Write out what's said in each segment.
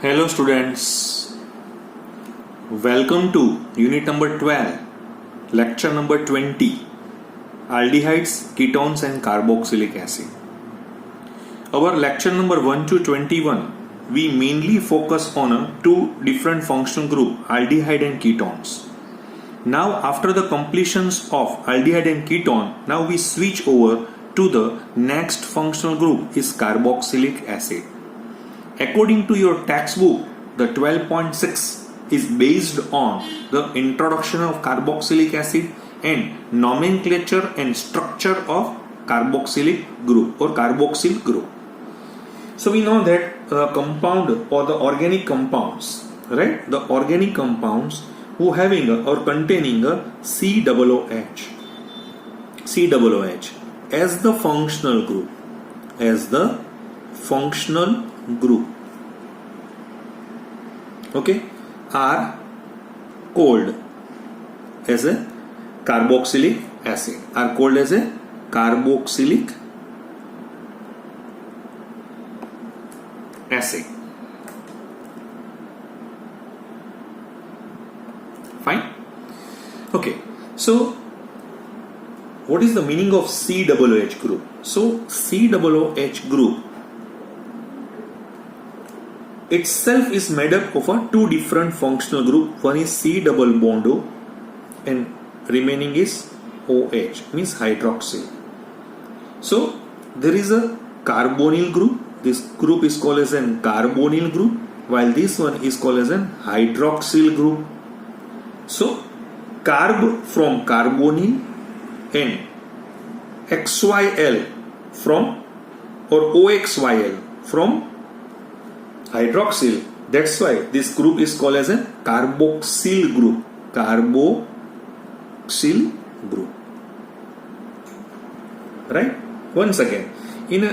Hello students, welcome to unit number 12, lecture number 20, aldehydes, ketones and carboxylic acid. Our lecture number 1 to 21, we mainly focus on two different functional group, aldehyde and ketones. Now after the completions of aldehyde and ketone, now we switch over to the next functional group is carboxylic acid. According to your textbook, the 12.6 is based on the introduction of carboxylic acid and nomenclature and structure of carboxylic group or carboxyl group. So we know that compound or the organic compounds, right? The organic compounds who having or containing a COOH as the functional group, okay, are called as a carboxylic acid, Fine. Okay, so what is the meaning of COOH group? So COOH group itself is made up of two different functional group. One is C double bond O and remaining is OH, means hydroxyl. So there is a carbonyl group. This group is called as an carbonyl group, while this one is called as an hydroxyl group. So carb from carbonyl and XYL from or OXYL from hydroxyl. That's why this group is called as a carboxyl group. Right? Once again, in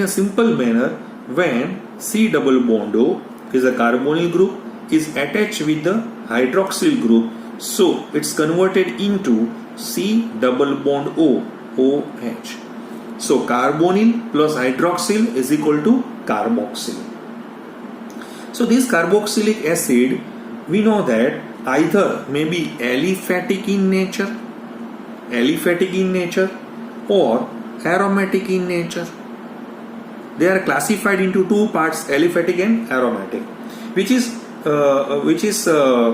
a simple manner, when C double bond O is a carbonyl group is attached with the hydroxyl group, so it's converted into C double bond O, OH. So carbonyl plus hydroxyl is equal to carboxyl. So this carboxylic acid, we know that either may be aliphatic in nature or aromatic in nature. They are classified into two parts, aliphatic and aromatic, which is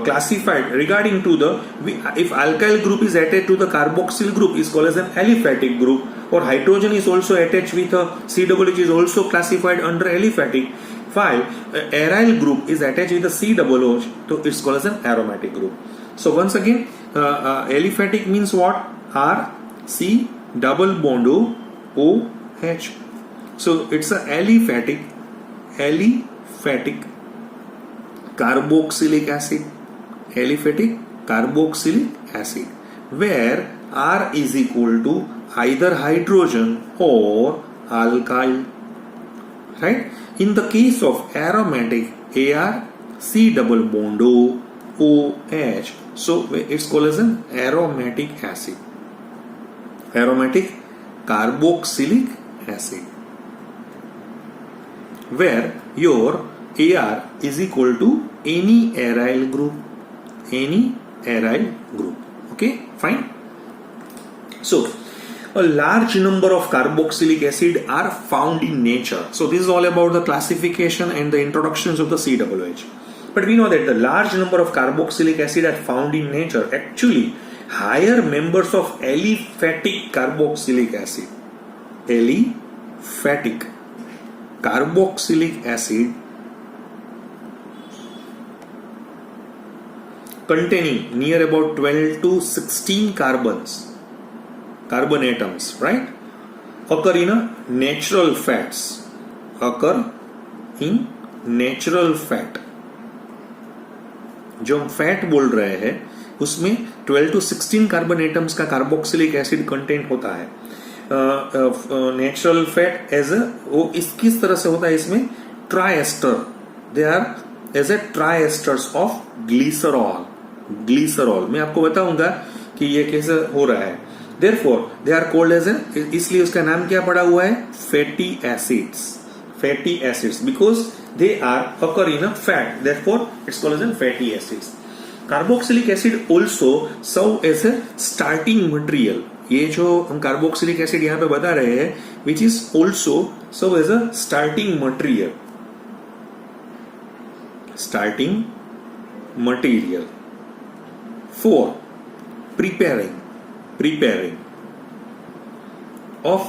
classified regarding to the, if alkyl group is attached to the carboxyl group is called as an aliphatic group, or hydrogen is also attached with a COOH is also classified under aliphatic. While aryl group is attached with the COOH, so it's called as an aromatic group. So once again, aliphatic means what? R C double bond O OH. So it's a aliphatic carboxylic acid, where R is equal to either hydrogen or alkyl, right? In the case of aromatic, AR C double bond O OH, so it's called as an aromatic acid, aromatic carboxylic acid, where your AR is equal to any aryl group. Okay, fine. So a large number of carboxylic acid are found in nature. So this is all about the classification and the introductions of the COOH. But we know that the large number of carboxylic acid are found in nature. Actually, higher members of aliphatic carboxylic acid, aliphatic carboxylic acid containing near about 12 to 16 carbon atoms, right, occur in natural fat. जो हम fat बोल रहे हैं उसमें 12 to 16 carbon atoms का carboxylic acid content होता है. Natural fat as वो किस तरह से होता है, इसमें triester, they are as a triesters of glycerol. मैं आपको बताऊंगा कि ये कैसे हो रहा है. Therefore, they are called as इसलिए उसका नाम क्या पड़ा हुआ है, fatty acids. fatty acids because they are occur in a fat, therefore it's called as fatty acids. Carboxylic acid also serve as a starting material. ये जो हम कार्बोक्सिलिक एसिड यहाँ पे बता रहे हैं, which is also serve as a starting material. Starting material for preparing of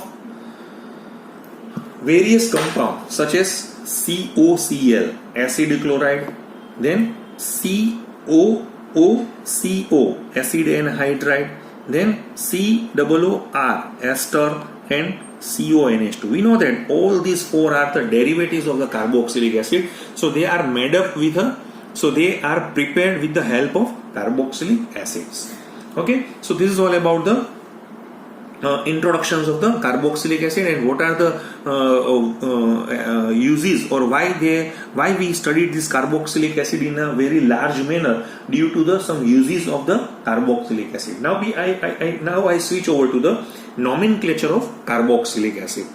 various compounds such as COCl, acid chloride, then COOCO, acid anhydride, then COOR, ester, and CONH2. We know that all these four are the derivatives of the carboxylic acid, so they are made up with they are prepared with the help of carboxylic acids. Okay, so this is all about the introductions of the carboxylic acid and what are the uses or why we studied this carboxylic acid in a very large manner due to the some uses of the carboxylic acid. Now I switch over to the nomenclature of carboxylic acid.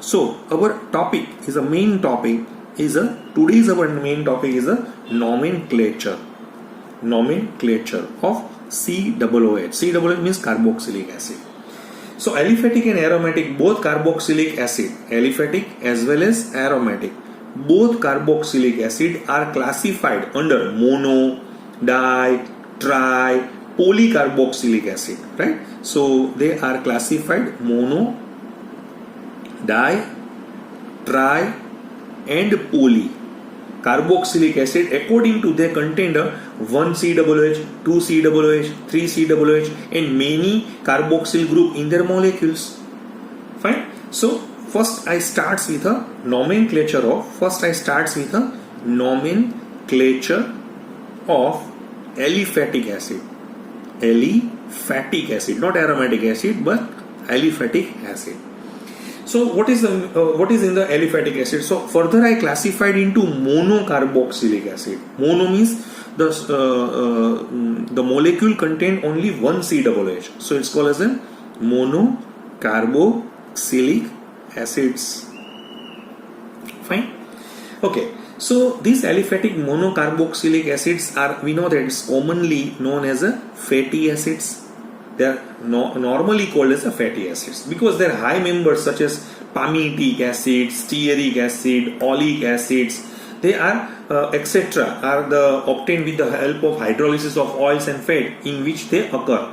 So our topic is a main topic is a today's our main topic is a nomenclature of COOH. COOH means carboxylic acid. So aliphatic and aromatic, both carboxylic acid, aliphatic as well as aromatic, both carboxylic acid are classified under mono, di, tri, polycarboxylic acid, right? So they are classified mono, di, tri, and poly carboxylic acid according to their container 1COOH, 2COOH, 3COOH, and many carboxyl group in their molecules. Fine. So first I starts with a nomenclature of aliphatic acid. Aliphatic acid, not aromatic acid, but aliphatic acid. So what is in the aliphatic acid? So further I classified into monocarboxylic acid. Mono means the molecule contain only one COOH, so it's called as a monocarboxylic acids. Fine. Okay, so these aliphatic monocarboxylic acids are, we know that it's commonly known as a fatty acids. They are normally called as a fatty acids because their high members such as palmitic acid, stearic acid, oleic acids, they are etc. are obtained with the help of hydrolysis of oils and fat in which they occur.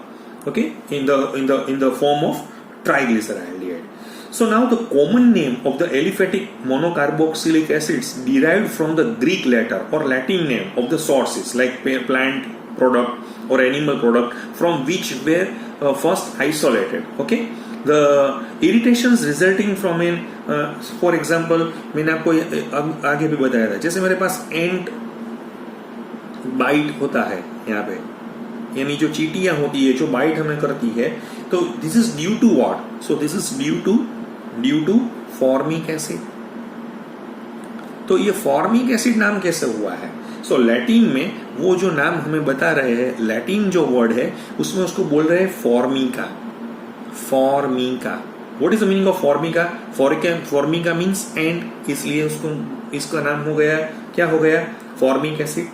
Okay, in the form of triglyceraldehyde. So now the common name of the aliphatic monocarboxylic acids derived from the Greek letter or Latin name of the sources like plant product or animal product from which were first isolated. Okay, the irritations resulting from an for example मैंने आपको आगे भी बताया था, जैसे मेरे पास एंट bite होता है यहाँ पे, यानी जो चींटियां होती है जो बाइट हमें करती है, तो this is due to what? So this is due to formic acid. तो ये फॉर्मिक एसिड नाम कैसे हुआ है? सो लैटिन में वो जो नाम हमें बता रहे हैं, लैटिन जो वर्ड है उसमें उसको बोल रहे हैं Formica. What is the meaning of Formica? Formica means and, इसलिए इसका नाम हो गया, क्या हो गया? Formic acid.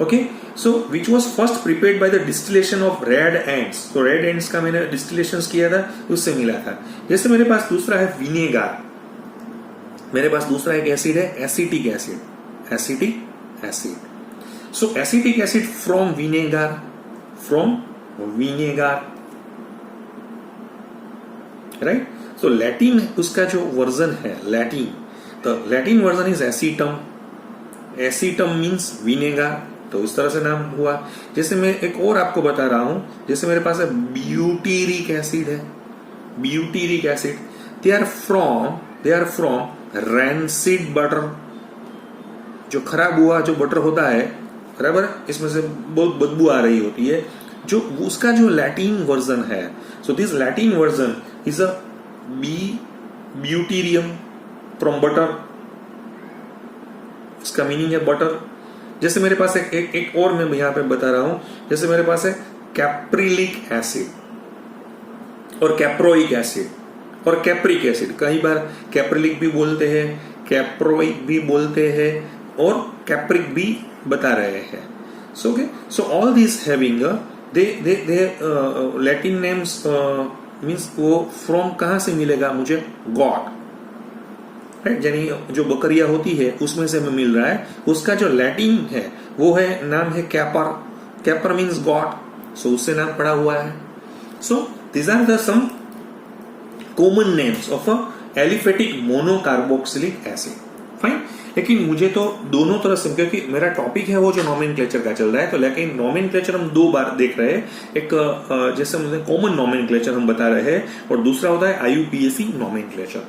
Okay, so which was first prepared by the distillation of red ends. तो रेड एंड्स का मैंने डिस्टिलेशन किया था, उससे मिला था. जैसे मेरे पास दूसरा है विनेगार, मेरे पास दूसरा एक एसिड है acetic acid. So acetic acid from vinegar, right? So Latin उसका जो वर्जन है Latin, the Latin version is acetum. Acetum means vinegar. तो इस तरह से नाम हुआ. जैसे मैं एक और आपको बता रहा हूं, जैसे मेरे पास है ब्यूटेरिक एसिड है. Butyric acid, they are from rancid butter. जो खराब हुआ जो बटर होता है, बराबर, इसमें से बहुत बदबू आ रही होती है, जो उसका जो लैटिन वर्जन है. So this Latin version is a butyrum from butter. इसका मीनिंग है बटर. जैसे मेरे पास एक और मैं यहां पे बता रहा हूं, जैसे मेरे पास है कैप्रिलिक एसिड और कैप्रोइक एसिड और कैप्रिक एसिड. कई बार कैप्रिलिक भी बोलते हैं, कैप्रोइक भी बोलते हैं और कैप्रिक भी बता रहे हैं. So all these having they Latin names means वो from कहाँ से मिलेगा मुझे? God, right. यानी जो बकरियां होती है उसमें से हमें मिल रहा है. उसका जो लैटिन है वो है, नाम है कैपर. कैपर मीन्स गॉड, सो उससे नाम पड़ा हुआ है. सो these are the some common names of a aliphatic monocarboxylic acid. Fine. लेकिन मुझे तो दोनों तरह से, क्योंकि मेरा टॉपिक है वो जो नॉमेनक्लेचर का चल रहा है, तो लेकिन नॉमेनक्लेचर हम दो बार देख रहे हैं. एक जैसे मुझे कॉमन नॉमेनक्लेचर हम बता रहे हैं और दूसरा होता है IUPAC नॉमेनक्लेचर.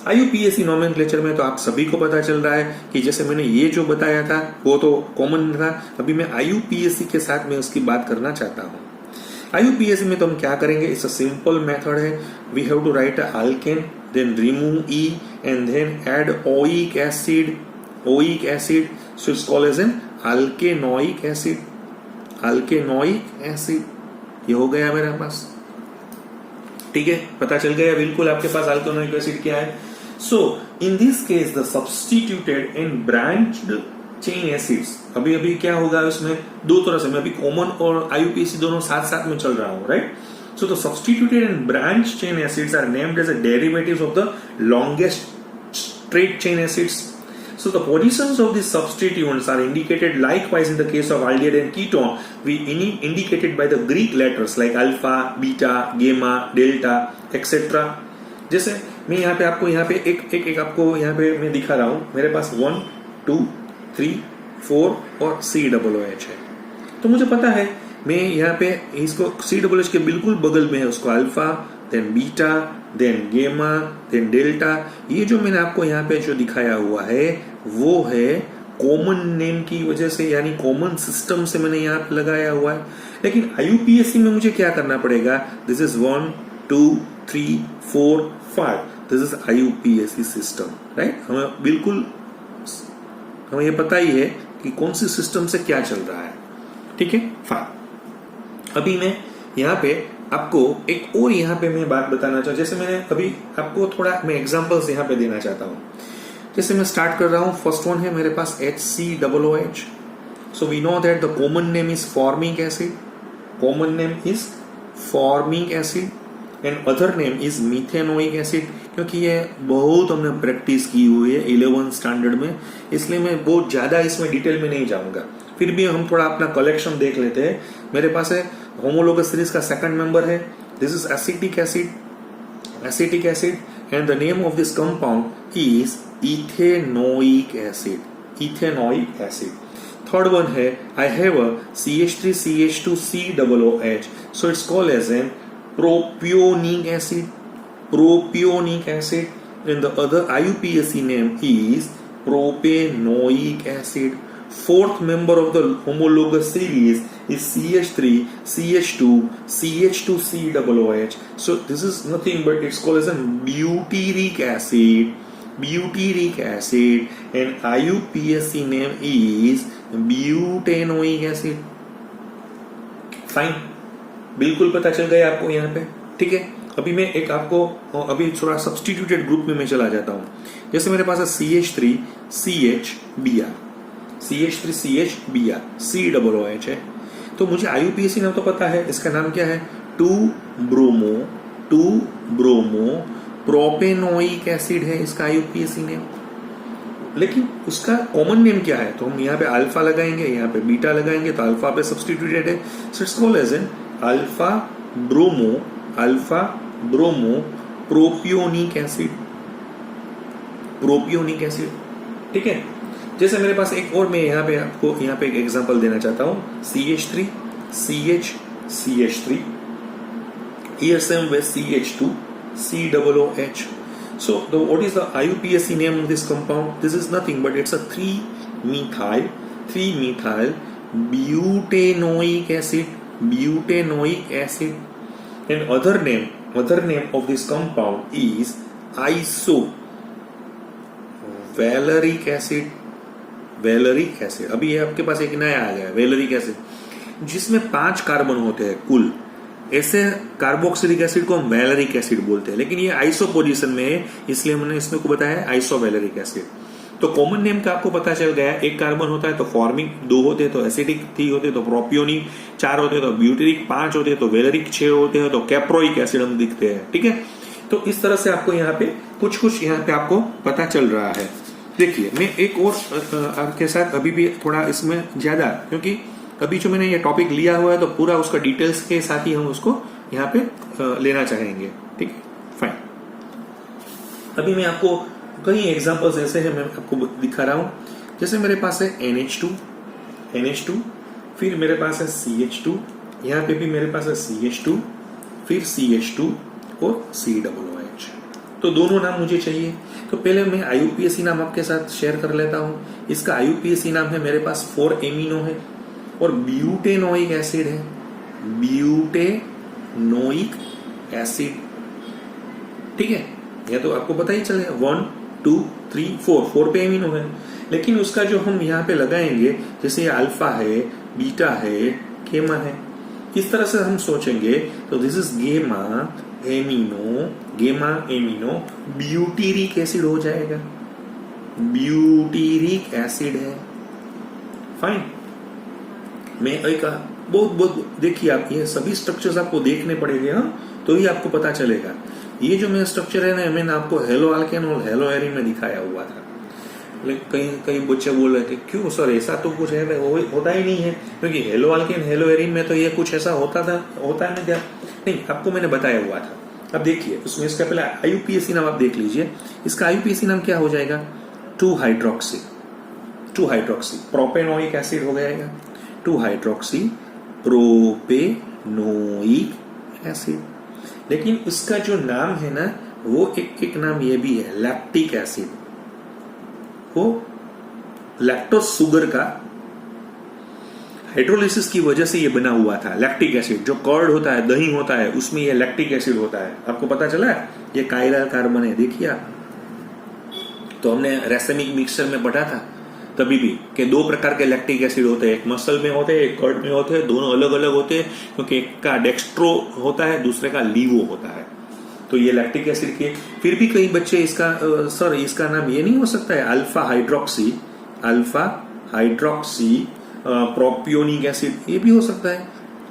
IUPAC नॉमेनक्लेचर में तो आप सभी को पता चल रहा है कि जैसे मैंने ये जो बताया था वो तो कॉमन था. अभी मैं IUPAC के साथ में उसकी बात करना चाहता हूँ. IUPAC में तो हम क्या करेंगे? इट्स अ सिंपल मेथड है. We have to write a alkane, then remove E and then add oic acid. So it's called as an alkanoic acid. ये हो गया मेरे पास. ठीक है, पता चल गया बिल्कुल आपके पास alkanoic acid क्या है. So in this case the substituted and branched chain acids, अभी क्या होगा उसमें? दो तरह से, मैं अभी कॉमन और IUPAC दोनों साथ साथ में चल रहा हूँ, right. So the substituted and branched chain acids are named as a derivatives of the longest straight chain acids. So the positions of these substituents are indicated likewise in the case of aldehyde and ketone. We indicated by the Greek letters like alpha, beta, gamma, delta, etc. जैसे मैं यहाँ पे आपको एक आपको यहाँ पे मैं दिखा रहा हूँ. मेरे पास 1, 2, 3, 4 और COOH है. तो मुझे पता है मैं यहाँ पे इसको COOH के बिल्कुल बगल में है उसको अल्फा, देन बीटा, देन गेमा, देन डेल्टा. ये जो मैंने आपको यहाँ पे जो दिखाया हुआ है वो है कॉमन नेम की वजह से, यानी कॉमन सिस्टम से मैंने यहाँ पे लगाया हुआ है. लेकिन IUPAC में मुझे क्या करना पड़ेगा? This is 1, 2, 3, 4, 5. This is IUPAC system, right. हमें ये पता ही है कि कौन सी सिस्टम से क्या चल रहा है. ठीक है, फाइन. अभी मैं यहाँ पे आपको एक और यहाँ पे मैं बात बताना चाहूँ. जैसे मैंने अभी आपको थोड़ा मैं एग्जांपल्स यहाँ पे देना चाहता हूँ. जैसे मैं स्टार्ट कर रहा हूँ. फर्स्ट वन है मेरे पास HCOOH. So we know that the common name is formic acid. Common name is formic acid and other name is methanoic acid. क्योंकि ये बहुत हमने प्रैक्टिस की हुई है 11th स्टैंडर्ड में, इसलिए मैं बहुत ज्यादा इसमें डिटेल में नहीं जाऊंगा. फिर भी हम थोड़ा अपना कलेक्शन देख लेते हैं. मेरे पास है होमोलोगस सीरीज का सेकंड मेंबर है. This is acetic acid and the name of this compound is ethanoic acid. Third one है I have a CH3CH2COOH. So it's called as an propionic acid and the other IUPAC name is propanoic acid. Fourth member of the homologous series is CH3 CH2 CH2COOH. So this is nothing but it's called as a butyric acid and IUPAC name is butanoic acid. Fine, बिल्कुल पता चल गया आपको यहाँ पे. ठीक है, अभी मैं एक आपको अभी थोड़ा सब्स्टिट्यूटेड ग्रुप में मैं चला जाता हूँ. जैसे मेरे पास है CH3CHBr COOH है. तो मुझे IUPAC नाम तो पता है, इसका नाम क्या है? 2-ब्रोमो प्रोपेनोइक एसिड है इसका IUPAC नेम. लेकिन उसका कॉमन नेम क्या है? तो हम यहाँ पे अल्फा लगाएंगे, यहाँ पे बीटा लगाएंगे, तो अल्फा पे सब्स्टिट्यूटेड है. So it's called as an alpha bromo propionic acid. ठीक है. जैसे मेरे पास एक और मैं यहाँ पे आपको यहाँ पे एक एग्जांपल देना चाहता हूँ. CH3 CH3 here same with CH2 COOH. So what is the IUPAC name of this compound? This is nothing but it's a 3-methyl butanoic acid and other name of this compound is isovaleric acid. अभी ये आपके पास एक नया आ गया है वैलेरिक acid, जिसमें 5 carbon होते हैं कुल. ऐसे कार्बोक्सिलिक एसिड को हम वैलेरिक एसिड बोलते हैं, लेकिन ये आइसो पोजीशन में है, इसलिए हमने इसमें को बताया आइसो वैलेरिक एसिड। तो कॉमन नेम का आपको पता चल गया, एक कार्बन होता है तो फॉर्मिक 2 होते हैं, तो एसिडिक 3 होते हैं, तो प्रोपियोनिक 4 होते हैं, तो ब्यूटेरिक 5 होते हैं, तो वैलेरिक 6 होते हैं, तो कैप्रोइक एसिड हम दिखते हैं। ठीक है, तो इस तरह से आपको यहाँ पे कुछ यहाँ पे आपको पता चल रहा है। देखिए मैं एक और आपके साथ अभी भी थोड़ा इसमें ज्यादा, क्योंकि अभी जो मैंने ये टॉपिक लिया हुआ है तो पूरा उसका डिटेल्स के साथ ही हम उसको यहाँ पे लेना चाहेंगे। ठीक है, फाइन। अभी मैं आपको कई एग्जांपल्स ऐसे हैं मैं आपको दिखा रहा हूं। जैसे मेरे पास है NH2, फिर मेरे पास है CH2, यहाँ पे भी मेरे पास है CH2, फिर CH2 और COOH। तो दोनों नाम मुझे चाहिए, तो पहले मैं IUPAC नाम आपके साथ शेयर कर लेता हूँ। इसका IUPAC नाम है, मेरे पास 4 एमिनो है और ब्यूटेनोइक एसिड है, ब्यूटेनोइक एसिड। ठीक है, यह तो आपको पता ही चलेगा, 1 2 3 4 पे एमिनो है, लेकिन उसका जो हम यहाँ पे लगाएंगे, जैसे ये अल्फा है, बीटा है, गेमा है, इस तरह से हम सोचेंगे तो दिस इज गेमा एमिनो ब्यूटेरिक एसिड हो जाएगा, ब्यूटेरिक एसिड है। फाइन। मैं एक बहुत देखिए, आप ये सभी स्ट्रक्चर्स आपको देखने पड़ेंगे, हाँ, तो ही आपको पता चलेगा। ये जो मेरा स्ट्रक्चर है ना, मैंने आपको हेलो अल्केन और हेलो एरिन में दिखाया हुआ था, लेकिन कई बच्चे बोल रहे थे क्यों सर ऐसा तो कुछ है, होता ही नहीं है, क्योंकि हेलो अल्केन हेलो एरिन में तो ये कुछ ऐसा होता नहीं, आपको मैंने बताया हुआ था। अब देखिए उसमें इसका पहले IUPAC नाम आप देख लीजिए। इसका IUPAC नाम क्या हो जाएगा, 2 हाइड्रोक्सी प्रोपेनोइक एसिड हो जाएगा, 2 हाइड्रोक्सी प्रोपेनोइक एसिड। लेकिन इसका जो नाम है ना, वो एक नाम ये भी है, लैक्टिक एसिड। वो लैक्टोज शुगर का हाइड्रोलिसिस की वजह से ये बना हुआ था। लैक्टिक एसिड जो कर्ड होता है, दही होता है, उसमें ये लैक्टिक एसिड होता है। आपको पता चला है, ये कायरल कार्बन है, देखिए आप। तो हमने रेसेमिक मिक्सचर में पढ़ा था तभी भी कि 2 प्रकार के लैक्टिक एसिड होते हैं, एक मसल में होते हैं, एक कर्ड में होते हैं, दोनों अलग अलग होते हैं, क्योंकि एक का डेक्स्ट्रो होता है, दूसरे का लीवो होता है। तो ये लैक्टिक एसिड के, फिर भी कई बच्चे इसका सर इसका नाम ये नहीं हो सकता है, अल्फा हाइड्रोक्सी प्रोपियोनिक एसिड, ये भी हो सकता है,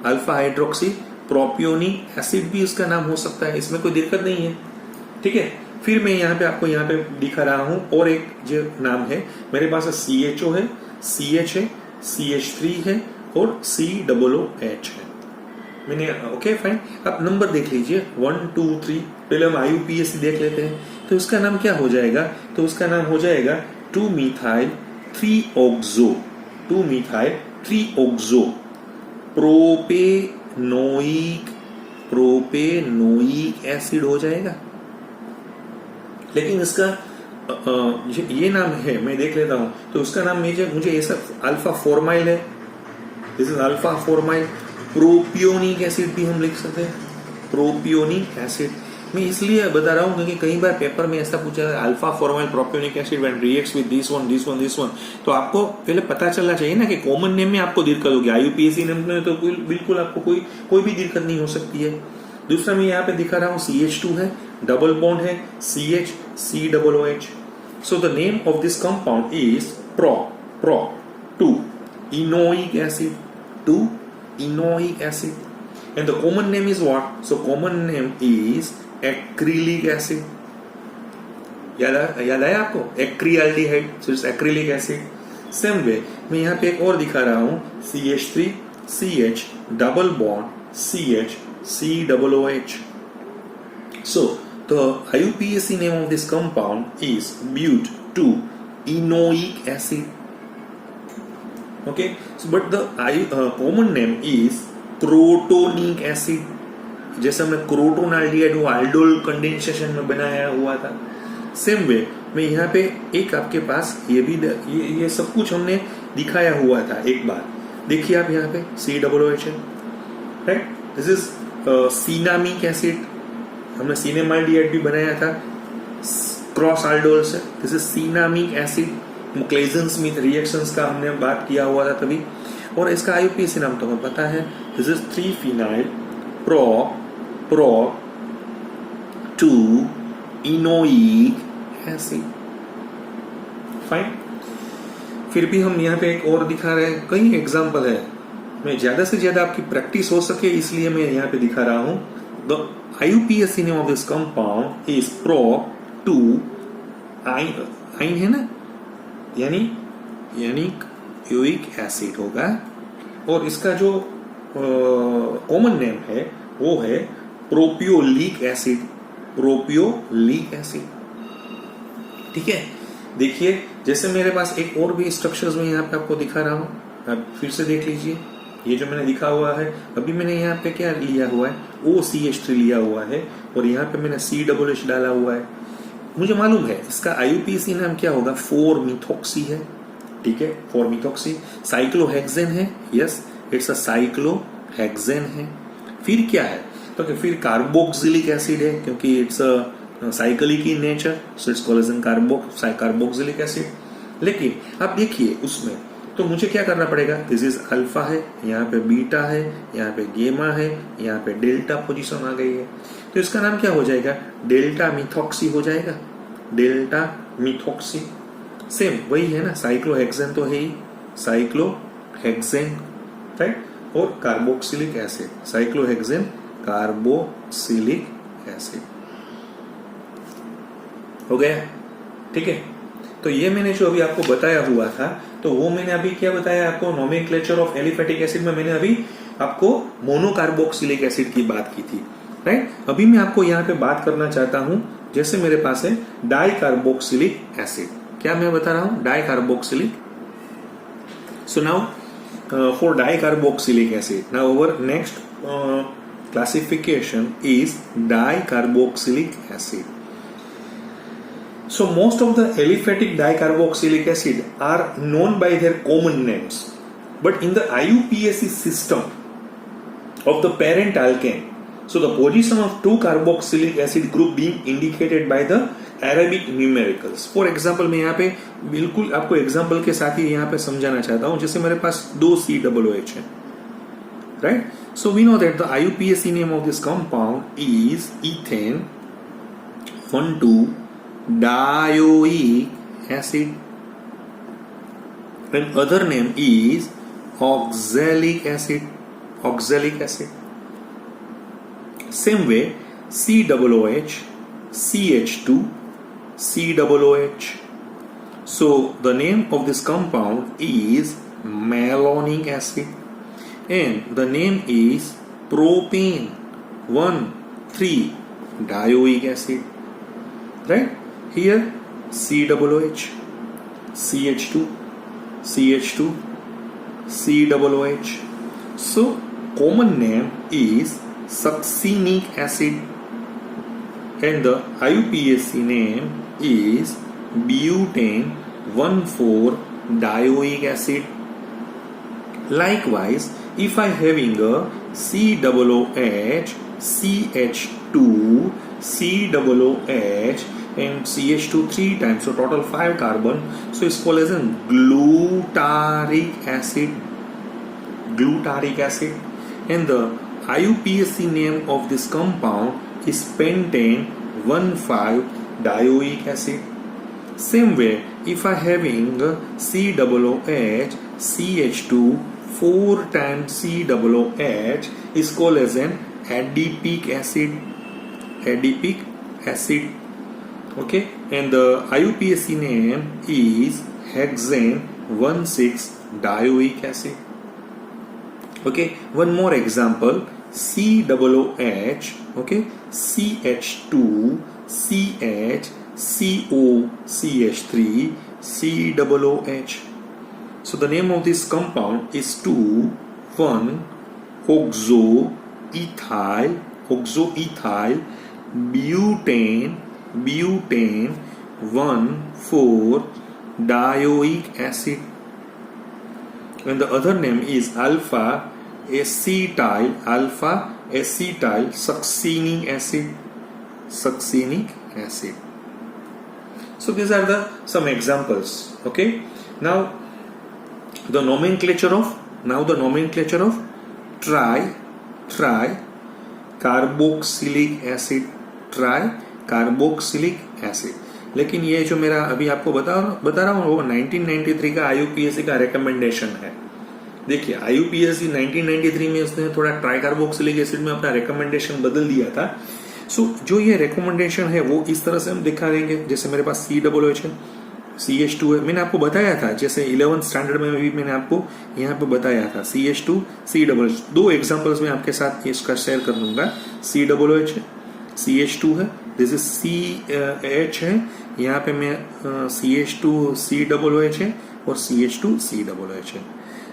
अल्फा हाइड्रोक्सी प्रोपियोनिक एसिड भी उसका नाम हो सकता है, इसमें कोई दिक्कत नहीं है। ठीक है, फिर मैं यहाँ पे आपको यहाँ पे दिखा रहा हूं और एक जो नाम है, मेरे पास CHO है, CH है, CH3 है और COOH है। मैंने ओके फाइन। अब नंबर देख लीजिए 1 2 3, पहले हम IUPAC देख लेते हैं। तो इसका नाम क्या हो जाएगा, तो उसका नाम हो जाएगा 2-methyl 3-oxo प्रोपेनोइक एसिड हो जाएगा। लेकिन इसका ये नाम है, मैं देख लेता हूं, तो उसका नाम मुझे ऐसा अल्फा फॉर्माइल है, this is alpha formyl. Propionic acid भी हम लिख सकते हैं, प्रोपियोनिक एसिड। मैं इसलिए बता रहा हूं क्योंकि कई बार पेपर में ऐसा पूछा है, alpha formyl propionic acid when reacts with this one, तो आपको पहले पता चलना चाहिए ना कि कॉमन नेम में आपको दिक्कत होगी, IUPAC नेम में तो बिल्कुल आपको कोई भी दिक्कत नहीं हो सकती है। दूसरा मैं यहाँ पे दिखा रहा हूँ CH2 है, डबल बॉन्ड है, CH COOH। So the name of this compound is pro 2 enoic acid, and the common name is what? So common name is acrylic acid. याद आया आपको, एक्रियाल्डिहाइड, so it's acrylic acid. Same way मैं यहाँ पे एक और दिखा रहा हूँ, CH3 CH double bond CH COOH. So the IUPAC name of this compound is but2-enoic acid. Okay, so but the common name is crotonic acid. जैसे हमने क्रोटोनाल्डिहाइड वो aldol कंडेंसेशन में बनाया हुआ था। सेम वे मैं यहाँ पे एक आपके पास ये सब कुछ हमने दिखाया हुआ था। एक बार देखिए आप यहाँ पे COOH है, right, this is cinnamic acid, हमने सिनेमाल्डिहाइड भी बनाया था क्रॉस aldol से, this is cinnamic acid. Claisen Smith reactions का हमने बात किया हुआ था तभी, और इसका IUPAC नाम तो हमें पता है, this is 3-phenyl pro 2 enoic acid. Fine. फिर भी हम यहाँ पे एक और दिखा रहे हैं, कई एग्जाम्पल है. मैं ज्यादा से ज्यादा आपकी प्रैक्टिस हो सके इसलिए मैं यहाँ पे दिखा रहा हूँ. The IUPAC name of this compound is pro 2 आइन है ना, यानी यूरिक एसिड होगा. और इसका जो कॉमन नेम है वो है प्रोपियोलिक एसिड. प्रोपियोलिक एसिड. ठीक है. देखिए जैसे मेरे पास एक और भी स्ट्रक्चर्स में यहाँ पे आपको दिखा रहा हूँ, आप फिर से देख लीजिए. ये जो मैंने लिखा हुआ है, अभी मैंने यहाँ पे क्या लिया हुआ है, OCH3 लिया हुआ है और यहाँ पे मैंने COOH डाला हुआ है. मुझे मालूम है इसका IUPAC नाम क्या होगा, 4-methoxy है. ठीक है, 4-methoxy. साइक्लोहेक्सेन है, यस इट्स अ साइक्लोहेक्सेन है. फिर क्या है, तो फिर कार्बोक्सिलिक एसिड है, क्योंकि it's cyclic in nature, so it's called as carboxylic acid. लेकिन आप देखिए उसमें तो मुझे क्या करना पड़ेगा, दिस इज अल्फा है, यहाँ पे बीटा है, यहाँ पे गेमा है, यहाँ पे डेल्टा पोजीशन आ गई है. तो इसका नाम क्या हो जाएगा, डेल्टा मिथॉक्सी हो जाएगा. Delta methoxy. सेम वही है ना, साइक्लोहेक्सेन तो है ही, साइक्लोहेक्सेन राइट. और carboxylic acid, cyclohexane carboxylic acid हो गया. ठीक है. तो ये मैंने जो अभी आपको बताया हुआ था, तो वो मैंने अभी क्या बताया आपको, नोमेनक्लेचर ऑफ एलिफेटिक एसिड में मैंने अभी आपको मोनोकार्बोक्सिलिक एसिड की बात की थी राइट. अभी मैं आपको यहाँ पे बात करना चाहता हूं, जैसे मेरे पास है डाइकार्बोक्सिलिक एसिड. क्या मैं बता रहा हूं, dicarboxylic. So now for dicarboxylic acid, now our next classification is dicarboxylic acid. So most of the aliphatic dicarboxylic acid are known by their common names, but in the IUPAC system of the parent alkane, so the position of 2-carboxylic acid group being indicated by the Arabic numericals. For example, मैं यहाँ पे बिल्कुल आपको example के साथ ही यहाँ पे समझाना चाहता हूँ. जैसे मेरे पास 2 COOH है, right? So we know that the IUPAC name of this compound is ethane 1,2 dioic acid, and other name is oxalic acid. Same way, COOH, CH2, COOH. So the name of this compound is malonic acid, and the name is propane 1,3 dioic acid. Right? Here COOH, CH2, COOH. So common name is succinic acid, and the IUPAC name is butane 1,4 dioic acid. Likewise, if I having a COOH, CH2, COOH and CH2 3 times, so total 5 carbon, so it's called as a glutaric acid. And the IUPAC name of this compound is pentane 1,5 dioic acid. Same way, if I having COOH, CH2 4 times COOH is called as an adipic acid. Okay, and the IUPAC name is hexane 1,6 dioic acid. Okay, one more example, COOH, okay, CH2, CH, CO, CH3, COOH. So the name of this compound is 2,1 oxoethyl butane 1,4 dioic acid, and the other name is alpha acetyl succinic acid. So these are some examples. Okay, now the nomenclature of tri carboxylic acid, tri carboxylic acid. लेकिन ये जो मेरा अभी आपको बता रहा हूँ वो 1993 का IUPAC का रिकमेंडेशन है। देखिए IUPAC 1993 में उसने थोड़ा ट्राई कार्बोक्सिलिक एसिड में अपना रिकमेंडेशन बदल दिया था। सो जो ये रिकमेंडेशन है वो इस तरह से हम दिखा देंगे। जैसे मेरे पास COOH है, CH2 है, मैंने आपको बताया था, जैसे 11th स्टैंडर्ड में भी मैंने आपको यहाँ पे बताया था CH2 COOH। दो एग्जांपल्स में आपके साथ इसका शेयर कर लूंगा। COOH है, CH2 है, दिस इज CH है, यहाँ पे मैं CH2 COOH है और CH2 COOH है।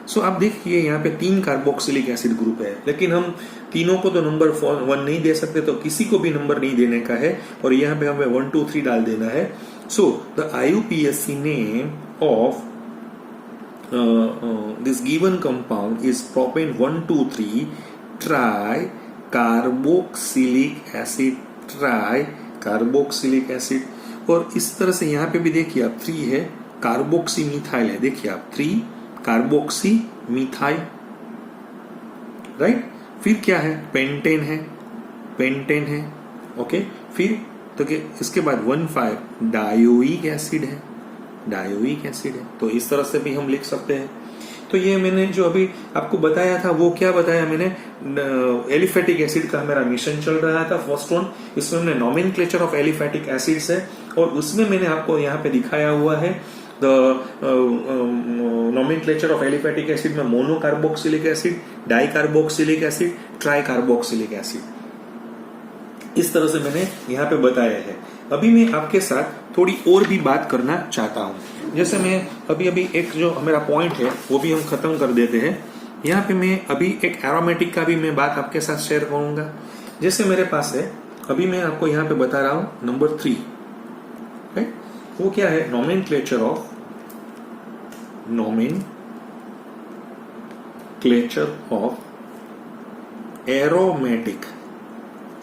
सो आप देखिए यहाँ पे 3 कार्बोक्सिलिक एसिड ग्रुप है, लेकिन हम तीनों को तो नंबर 1 नहीं दे सकते, तो किसी को भी नंबर नहीं देने का है और यहाँ पे हमें 1 2 3 डाल देना है। So the IUPAC name of this given compound is propane 1,2,3 try carboxylic acid, tri carboxylic acid. और इस तरह से यहाँ पे भी देखिए आप 3 है, कार्बोक्सी मिथाइल है, देखिए आप 3 कार्बोक्सी मिथाइल, राइट। फिर क्या है, पेंटेन है, पेंटेन है, ओके। फिर तो कि इसके बाद 1,5 डायोइक एसिड है, डायोइक एसिड है। तो इस तरह से भी हम लिख सकते हैं। तो ये मैंने जो अभी आपको बताया था वो क्या बताया मैंने, एलिफेटिक एसिड का मेरा मिशन चल रहा था फर्स्ट वन, इसमें हमने नॉमेनक्लेचर ऑफ एलिफेटिक एसिड्स है और उसमें मैंने आपको यहाँ पे दिखाया हुआ है the nomenclature of aliphatic acid में mono carboxylic acid, di carboxylic acid, tri carboxylic acid. इस तरह से मैंने यहाँ पे बताया है। अभी मैं आपके साथ थोड़ी और भी बात करना चाहता हूँ। जैसे मैं अभी एक जो मेरा पॉइंट है वो भी हम खत्म कर देते हैं। यहाँ पे मैं अभी एक एरोमेटिक का भी मैं बात आपके साथ शेयर करूंगा। जैसे मेरे पास है, अभी मैं आपको यहाँ पे बता रहा हूँ नंबर 3, राइट। वो क्या है, nomenclature of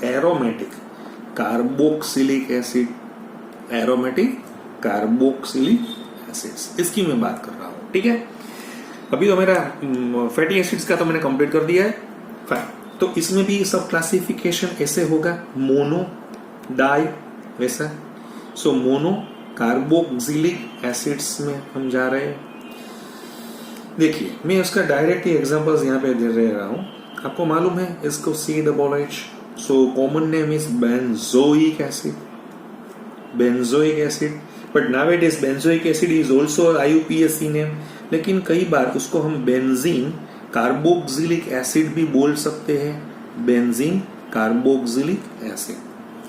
aromatic carboxylic acid, aromatic carboxylic acids, इसकी मैं बात कर रहा हूं, ठीक है। अभी तो मेरा फैटी एसिड्स का तो मैंने कंप्लीट कर दिया है, फाइन। तो इसमें भी सब क्लासिफिकेशन ऐसे होगा, मोनो डाई वैसा। सो मोनो कार्बोक्सिलिक एसिड्स में हम जा रहे हैं। देखिए मैं उसका डायरेक्ट ही एग्जांपल्स यहाँ पे दे रहा हूं। आपको मालूम है इसको COOH, so common name is benzoic acid, but nowadays benzoic acid is also IUPAC name, लेकिन कई बार उसको हम बेंजीन कार्बोक्सिलिक एसिड भी बोल सकते हैं, बेंजीन कार्बोक्सिलिक एसिड।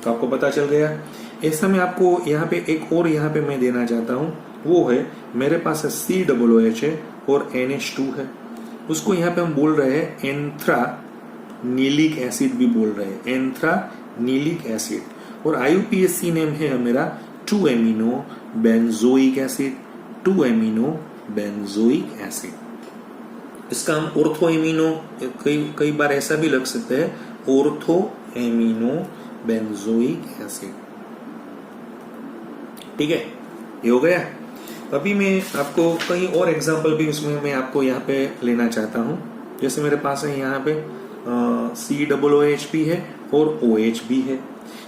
तो आपको पता चल गया। ऐसा मैं आपको यहाँ पे एक और यहाँ पे मैं देना चाहता हूँ, वो है मेरे पास है COOH है और NH2 है, उसको यहाँ पे हम बोल रहे हैं एंथ्रानीलिक एसिड भी बोल रहे हैं, एंथ्रानीलिक एसिड। और IUPAC नेम है मेरा 2-amino benzoic acid, 2-amino benzoic acid. इसका हम ऑर्थो एमिनो, कई बार ऐसा भी लग सकते हैं, ऑर्थो एमिनो बेंजोइक एसिड, ठीक है। ये हो गया। अभी मैं आपको कई और एग्जांपल भी उसमें मैं आपको यहाँ पे लेना चाहता हूँ। जैसे मेरे पास है यहाँ पे COOH भी है और OH भी है,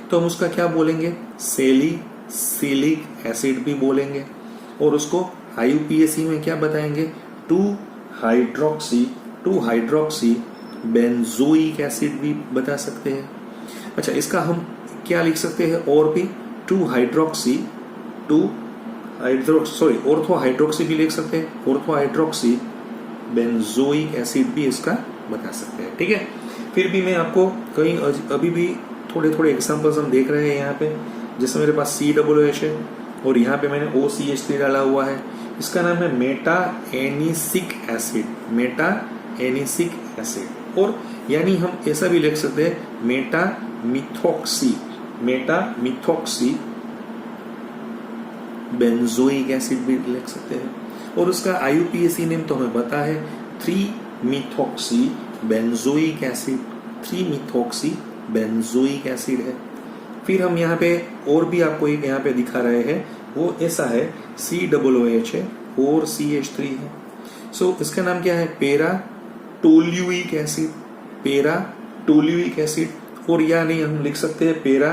तो हम उसका क्या बोलेंगे, सैलिसिलिक एसिड भी बोलेंगे। और उसको IUPAC में क्या बताएंगे, 2-हाइड्रोक्सी बेंजोइक एसिड भी बता सकते हैं। अच्छा, इसका हम क्या लिख सकते हैं और भी, ऑर्थो हाइड्रोक्सी भी लिख सकते हैं, ऑर्थो हाइड्रोक्सी बेंजोइक एसिड भी इसका बता सकते हैं, ठीक है। फिर भी मैं आपको कई अभी भी थोड़े एग्जांपल्स हम देख रहे हैं यहाँ पे। जैसे मेरे पास COOH है और यहाँ पे मैंने OCH3 डाला हुआ है, इसका नाम है मेटा एनिसिक एसिड। और यानी हम ऐसा भी लिख सकते हैं मेटा मिथॉक्सी बेंजोइक एसिड भी लिख सकते हैं। और उसका IUPAC नेम तो हमें पता है, 3-मिथॉक्सी बेंजोइक एसिड है। फिर हम यहाँ पे और भी आपको एक यहाँ पे दिखा रहे हैं, वो ऐसा है COOH है और CH3 है। सो इसका नाम क्या है, पैराटोल्यूइक एसिड। और या नहीं हम लिख सकते हैं पेरा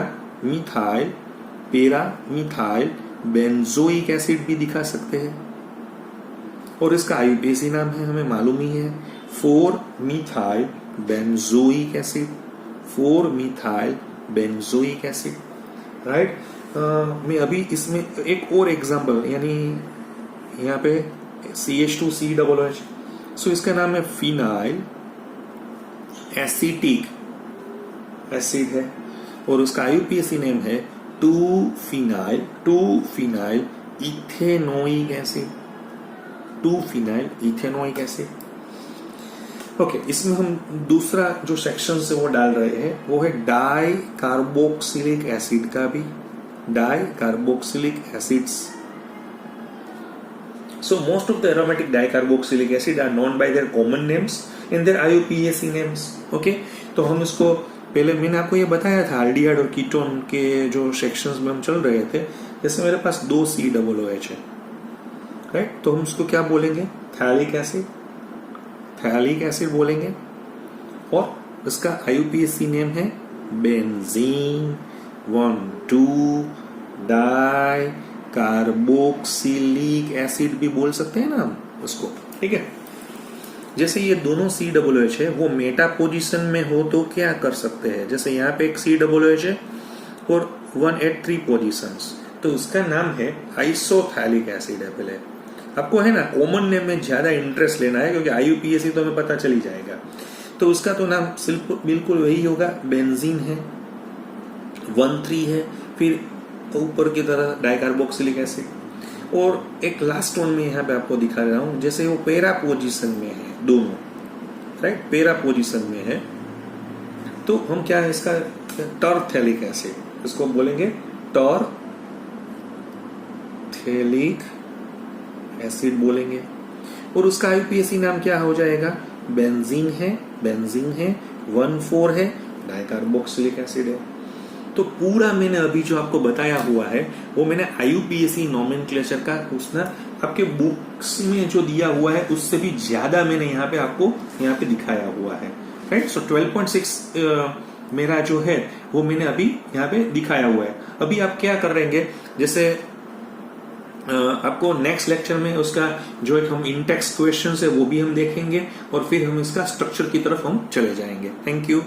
मिथाइल बेंजोइक एसिड भी दिखा सकते हैं। और इसका आईयूपीएसी नाम है हमें मालूम ही है 4 methyl benzoic acid, 4 methyl benzoic acid, right. मैं अभी इसमें एक और एग्जांपल, यानी यहाँ पे CH2COOH, सो इसका नाम है फिनाइल एसिटिक एसिड है और उसका आईयूपीएसी नेम है 2 phenyl ethanoic acid, 2 phenyl ethanoic acid. Okay, इसमें हम दूसरा जो सेक्शन से वो डाल रहे हैं वो है डाई कार्बोक्सिलिक एसिड का भी, di carboxylic acids. So most of the aromatic dicarboxylic acid are known by their common names and their IUPAC names. Okay, तो हम इसको पहले मैंने आपको ये बताया था एल्डिहाइड और कीटोन के जो सेक्शंस में हम चल रहे थे, जैसे मेरे पास 2 COOH है, राइट। तो हम इसको क्या बोलेंगे, थैलिक एसिड बोलेंगे और इसका IUPAC नेम है बेंजीन 1,2 डाई कार्बोक्सिलिक एसिड भी बोल सकते हैं ना हम उसको, ठीक है। जैसे ये दोनों COOH है वो मेटा पोजीशन में हो तो क्या कर सकते हैं, जैसे यहाँ पे एक COOH है और 1 at 3 पोजीशंस, तो उसका नाम है आइसोथैलिक एसिड है। पहले आपको है ना कॉमन नेम में ज्यादा इंटरेस्ट लेना है क्योंकि IUPAC तो हमें पता चल ही जाएगा। तो उसका तो नाम बिल्कुल वही होगा, बेंजीन है, 1,3 है, फिर ऊपर की तरह डाइकार्बोक्सिलिक एसिड। और एक लास्ट वन में यहाँ पे आपको दिखा रहा हूं, जैसे वो पेरा पोजीशन में है दोनों, राइट, पेरा पोजीशन में है, तो हम क्या है इसका टरथेलिक एसिड, इसको बोलेंगे टरथेलिक एसिड बोलेंगे। और उसका आईयूपीएसी नाम क्या हो जाएगा, बेंजीन है 1,4 है, डाइकार्बोक्सिलिक एसिड है। तो पूरा मैंने अभी जो आपको बताया हुआ है वो मैंने IUPAC नोमेनक्लेचर का उसने आपके बुक्स में जो दिया हुआ है उससे भी ज्यादा मैंने यहाँ पे आपको यहाँ पे दिखाया हुआ है, राइट। सो 12.6 मेरा जो है वो मैंने अभी यहाँ पे दिखाया हुआ है। अभी आप क्या कर रहेंगे, जैसे आपको नेक्स्ट लेक्चर में उसका जो एक हम इन टेक्स्ट क्वेश्चन है वो भी हम देखेंगे और फिर हम इसका स्ट्रक्चर की तरफ हम चले जाएंगे। Thank you.